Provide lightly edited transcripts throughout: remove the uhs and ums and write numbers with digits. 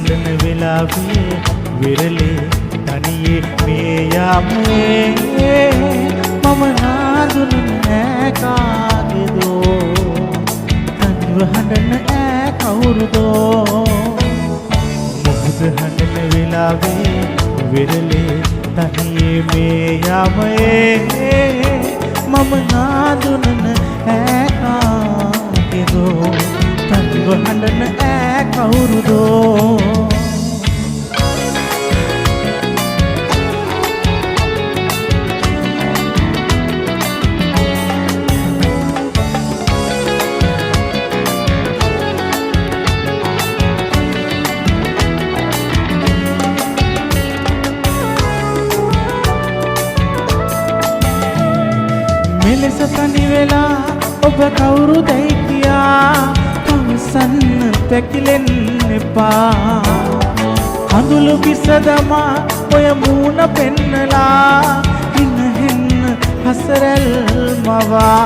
හඬන වෙලාවේ විරලේ තනියේ මේ යාමේ මම නාඳුන නෑ කාගේදෝ තනිව හඬන ඈ කවුරුදෝ මුහුද හඬන වෙලාවේ විරලේ තනියේ මේ යාමේ මම නාඳුන ඈ කාගේදෝ තනිව හඬන ඈ කවුරුදෝ මෙලෙස තනි වෙලා ඔබ කවුරුදයි කියා පවසන්න පැකිලෙන්න එපා කඳුළු කිස දමා ඔය මූණ පෙන්නලා හින්න හසරල් මවා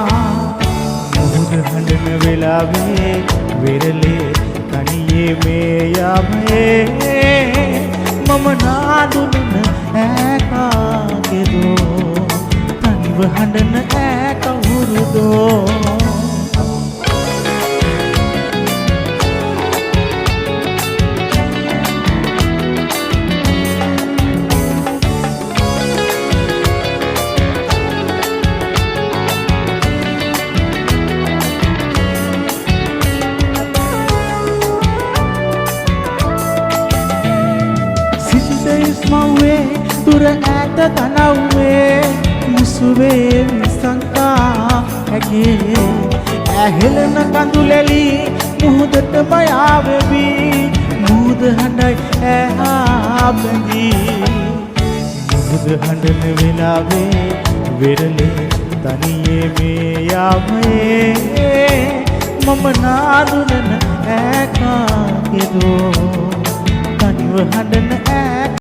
මුහුද හඬන වෙලාවේ විරලේ තනියේ මේ යාමේ මම නාඳුන ඈ කාගේදෝ තනිව හඬන ඈ කවුරුදෝ මව්වේ දුර ඈත තනව්වේ මුසුවේ විසංකා ඇගේ ඇහෙලන කඳුලැලි මුහුදටම යාවෙවි මුහුද හඬයි ඈහා බැඳී මුහුද හඬන වෙලාවේ විරලේ තනියේ මේ යාමේ මම නාඳුනන ඈ කාගේදෝ තනිව හඬන ඈ